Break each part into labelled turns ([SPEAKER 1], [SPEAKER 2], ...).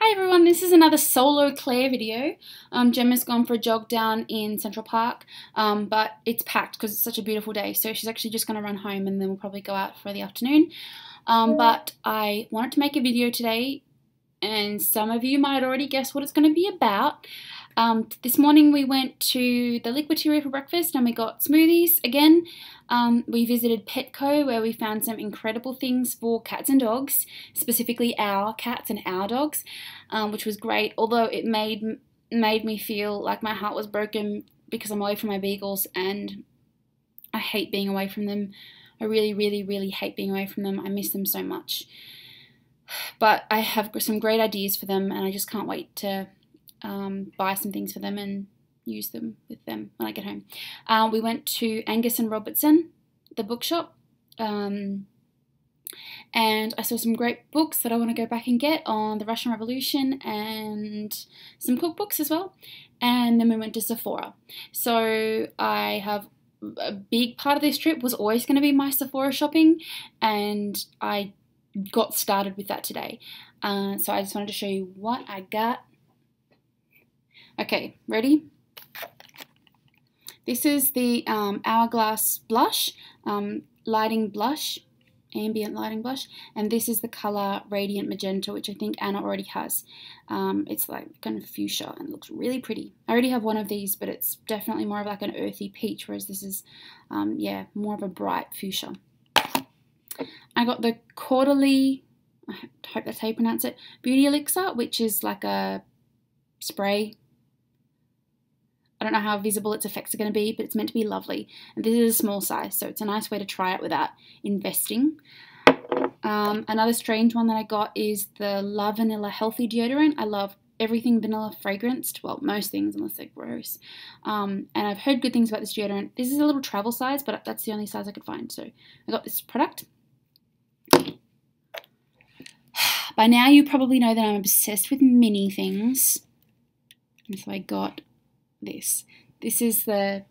[SPEAKER 1] Hi everyone, this is another solo Claire video. Gemma's gone for a jog down in Central Park, but it's packed because it's such a beautiful day, so she's actually just going to run home and then we'll probably go out for the afternoon. But I wanted to make a video today, and some of you might already guess what it's going to be about. This morning we went to the Liquideria for breakfast and we got smoothies again. We visited Petco where we found some incredible things for cats and dogs, specifically our cats and our dogs, which was great, although it made me feel like my heart was broken because I'm away from my beagles and I hate being away from them. I really hate being away from them. I miss them so much. But I have some great ideas for them and I just can't wait to buy some things for them and use them with them when I get home. We went to Angus and Robertson, the bookshop, and I saw some great books that I want to go back and get on the Russian Revolution and some cookbooks as well. And then we went to Sephora. So I have a big part of this trip was always going to be my Sephora shopping, and I got started with that today. So I just wanted to show you what I got. Okay, ready? This is the Hourglass blush, lighting blush, ambient lighting blush, and this is the colour Radiant Magenta, which I think Anna already has. It's like kind of fuchsia and it looks really pretty. I already have one of these, but it's definitely more of like an earthy peach, whereas this is, yeah, more of a bright fuchsia. I got the Quarterly, I hope that's how you pronounce it, Beauty Elixir, which is like a spray. I don't know how visible its effects are going to be, but it's meant to be lovely. And this is a small size, so it's a nice way to try it without investing. Another strange one that I got is the La Vanilla Healthy Deodorant. I love everything vanilla fragranced, well, most things unless they're gross. And I've heard good things about this deodorant. This is a little travel size, but that's the only size I could find, so I got this product. By now you probably know that I'm obsessed with mini things, and so I got this. This is the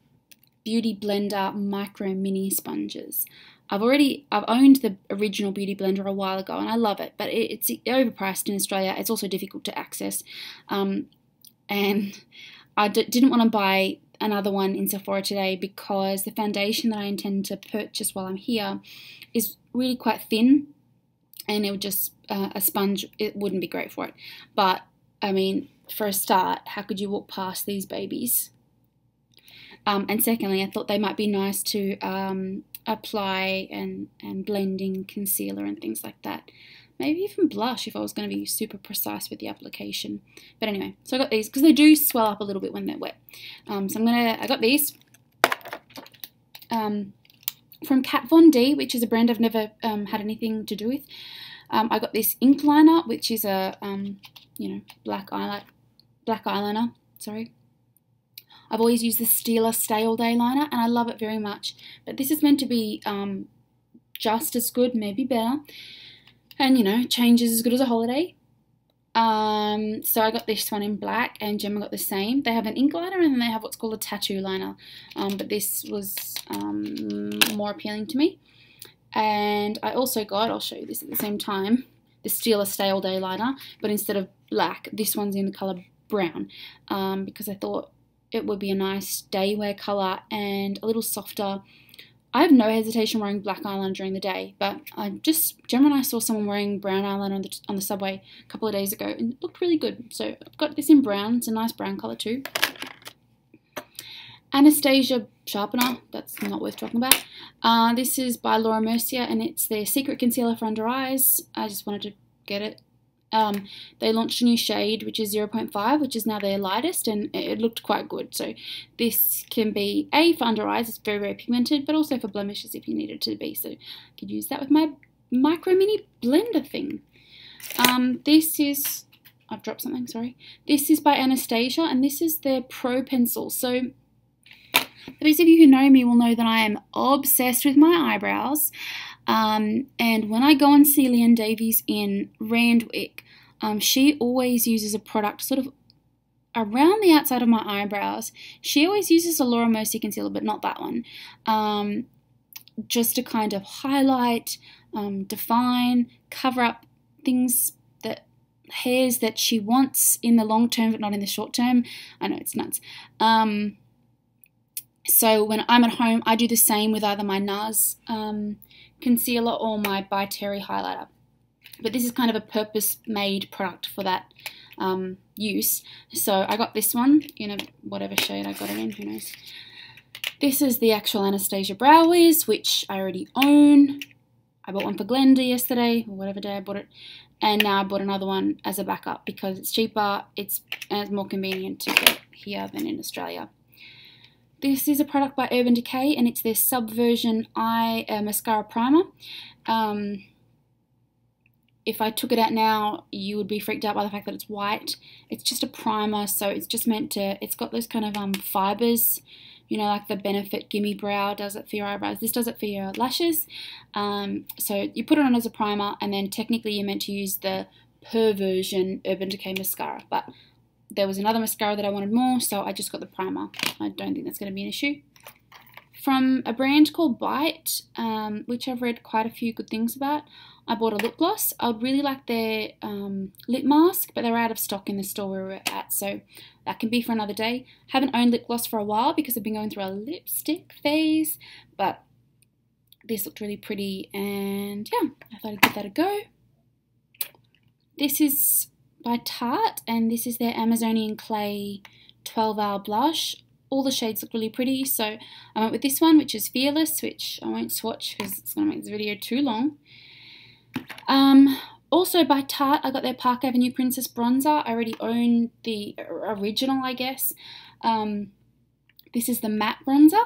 [SPEAKER 1] Beauty Blender Micro Mini Sponges. I've owned the original Beauty Blender a while ago and I love it, but it's overpriced in Australia. It's also difficult to access, and I didn't want to buy another one in Sephora today because the foundation that I intend to purchase while I'm here is really quite thin, and it would just a sponge, it wouldn't be great for it. But I mean, for a start, how could you walk past these babies? And secondly, I thought they might be nice to apply and blend in concealer and things like that. Maybe even blush if I was going to be super precise with the application. But anyway, so I got these because they do swell up a little bit when they're wet. So I got these from Kat Von D, which is a brand I've never had anything to do with. I got this ink liner, which is a you know, black eyeliner. Sorry. I've always used the Stila Stay All Day liner and I love it very much. But this is meant to be just as good, maybe better. And you know, change is as good as a holiday. So I got this one in black and Gemma got the same. They have an ink liner and then they have what's called a tattoo liner. But this was more appealing to me. And I also got, I'll show you this at the same time, the Stila Stay All Day liner, but instead of black, this one's in the colour brown, because I thought it would be a nice day wear colour and a little softer. I have no hesitation wearing black eyeliner during the day, but Gemma and I saw someone wearing brown eyeliner on the subway a couple of days ago and it looked really good. So I've got this in brown, it's a nice brown colour too. Anastasia sharpener, that's not worth talking about. This is by Laura Mercier and it's their secret concealer for under eyes. I just wanted to get it. They launched a new shade which is 0.5, which is now their lightest, and it looked quite good. So this can be for under eyes, it's very pigmented, but also for blemishes if you need it to be. So I could use that with my micro mini blender thing. This is, I've dropped something, sorry. This is by Anastasia and this is their Pro Pencil. So those of you who know me will know that I am obsessed with my eyebrows, and when I go and see Leanne Davies in Randwick, she always uses a product sort of around the outside of my eyebrows. She always uses a Laura Mercier concealer, but not that one, just to kind of highlight, define, cover up things that hairs that she wants in the long term but not in the short term. I know, it's nuts. So when I'm at home, I do the same with either my NARS concealer or my By Terry highlighter. But this is kind of a purpose-made product for that use. So I got this one in whatever shade I got it in, who knows. This is the actual Anastasia Brow Wiz, which I already own. I bought one for Glenda yesterday, or whatever day I bought it. And now I bought another one as a backup because it's cheaper, and it's more convenient to get here than in Australia. This is a product by Urban Decay, and it's their Subversion Eye Mascara Primer. If I took it out now, you would be freaked out by the fact that it's white. It's just a primer, so it's just meant to, it's got those kind of fibers, you know, like the Benefit Gimme Brow does it for your eyebrows. This does it for your lashes. So you put it on as a primer, and then technically you're meant to use the Perversion Urban Decay mascara. But there was another mascara that I wanted more, so I just got the primer. I don't think that's going to be an issue. From a brand called Bite, which I've read quite a few good things about, I bought a lip gloss. I would really like their lip mask, but they're out of stock in the store where we're at, so that can be for another day. Haven't owned lip gloss for a while because I've been going through a lipstick phase, but this looked really pretty, and yeah, I thought I'd give that a go. This is by Tarte, and this is their Amazonian Clay 12-hour blush. All the shades look really pretty, so I went with this one, which is Fearless, which I won't swatch because it's going to make this video too long. Also by Tarte, I got their Park Avenue Princess Bronzer. I already own the original, I guess. This is the matte bronzer,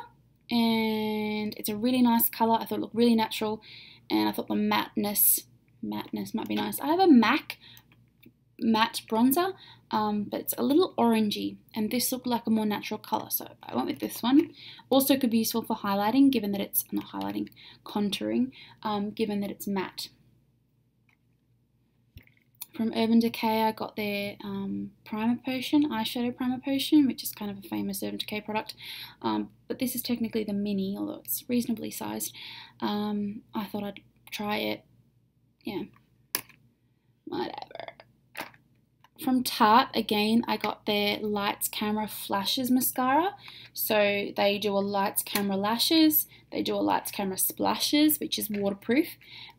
[SPEAKER 1] and it's a really nice colour. I thought it looked really natural, and I thought the matteness might be nice. I have a MAC matte bronzer, but it's a little orangey, and this looked like a more natural colour, so I went with this one. Also could be useful for highlighting, given that it's, not highlighting, contouring, given that it's matte. From Urban Decay, I got their primer potion, eyeshadow primer potion, which is kind of a famous Urban Decay product, but this is technically the mini, although it's reasonably sized. I thought I'd try it, yeah, whatever. From Tarte, again, I got their Lights Camera Flashes mascara. So they do a Lights Camera Lashes, they do a Lights Camera Splashes, which is waterproof,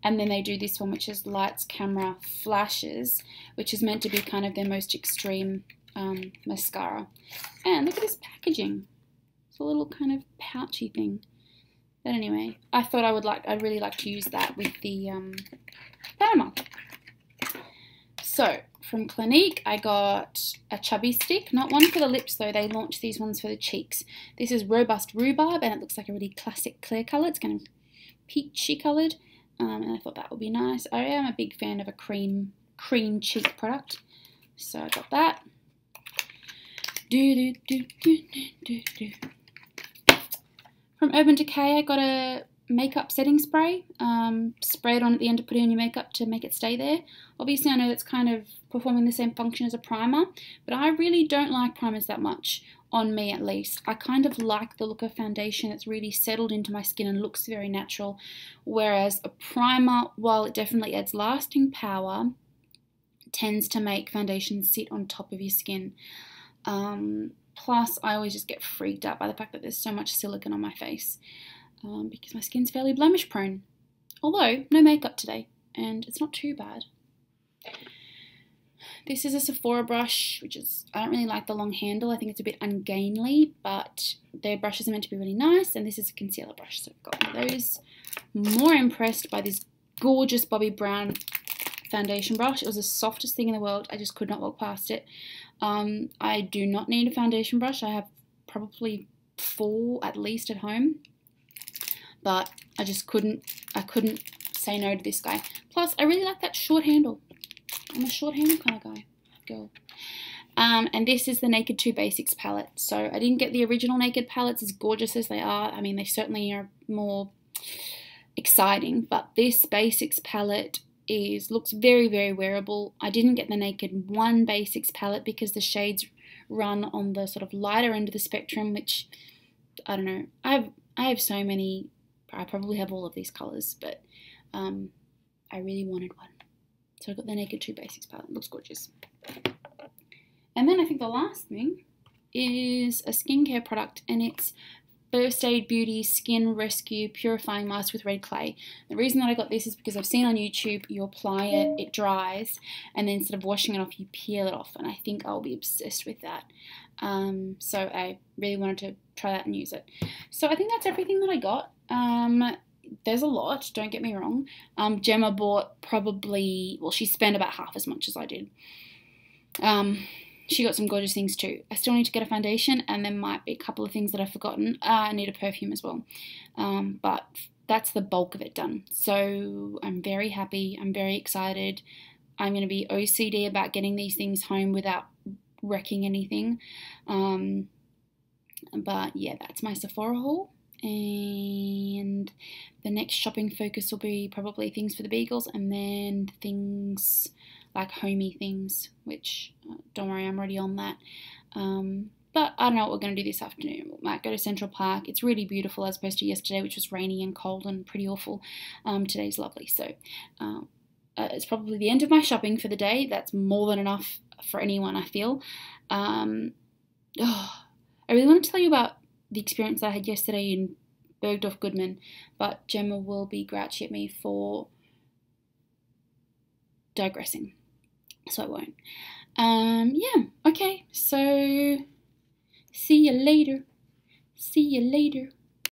[SPEAKER 1] and then they do this one, which is Lights Camera Flashes, which is meant to be kind of their most extreme mascara. And look at this packaging. It's a little kind of pouchy thing. But anyway, I thought I'd really like to use that with the primer. So, from Clinique, I got a chubby stick, not one for the lips though, they launched these ones for the cheeks. This is Robust Rhubarb, and it looks like a really classic clear colour. It's kind of peachy coloured, and I thought that would be nice. I am a big fan of a cream cheek product, so I got that. From Urban Decay, I got a makeup setting spray. Spray it on at the end to put it on your makeup to make it stay there. Obviously I know that's kind of performing the same function as a primer, but I really don't like primers that much, on me at least. I kind of like the look of foundation that's really settled into my skin and looks very natural, whereas a primer, while it definitely adds lasting power, tends to make foundation sit on top of your skin. Plus I always just get freaked out by the fact that there's so much silicone on my face. Because my skin's fairly blemish prone. Although, no makeup today, and it's not too bad. This is a Sephora brush, which is, I don't really like the long handle. I think it's a bit ungainly, but their brushes are meant to be really nice, and this is a concealer brush, so I've got one of those. More impressed by this gorgeous Bobbi Brown foundation brush. It was the softest thing in the world. I just could not walk past it. I do not need a foundation brush. I have probably 4 at least at home. But I couldn't say no to this guy. Plus, I really like that short handle. I'm a short handle kind of girl. And this is the Naked 2 Basics palette. So I didn't get the original Naked palettes, as gorgeous as they are. I mean, they certainly are more exciting, but this Basics palette looks very, very wearable. I didn't get the Naked 1 Basics palette because the shades run on the sort of lighter end of the spectrum, which, I don't know. I have so many. I probably have all of these colours, but I really wanted one. So I've got the Naked 2 Basics palette. It looks gorgeous. And then I think the last thing is a skincare product, and it's First Aid Beauty Skin Rescue Purifying Mask with Red Clay. The reason that I got this is because I've seen on YouTube you apply it, it dries, and then instead of washing it off, you peel it off, and I think I'll be obsessed with that. So I really wanted to try that and use it. So I think that's everything that I got. There's a lot, don't get me wrong. Gemma bought probably, well, she spent about half as much as I did. She got some gorgeous things too. I still need to get a foundation, and there might be a couple of things that I've forgotten. I need a perfume as well. But that's the bulk of it done. So I'm very happy. I'm very excited. I'm going to be OCD about getting these things home without wrecking anything. But yeah, that's my Sephora haul. And the next shopping focus will be probably things for the beagles, and then things like homey things, which don't worry, I'm already on that. But I don't know what we're going to do this afternoon. We might go to Central Park. It's really beautiful as opposed to yesterday, which was rainy and cold and pretty awful. Today's lovely. So it's probably the end of my shopping for the day. That's more than enough for anyone, I feel. I really want to tell you about the experience I had yesterday in Bergdorf Goodman, but Gemma will be grouchy at me for digressing, so I won't. Yeah, okay, so see you later.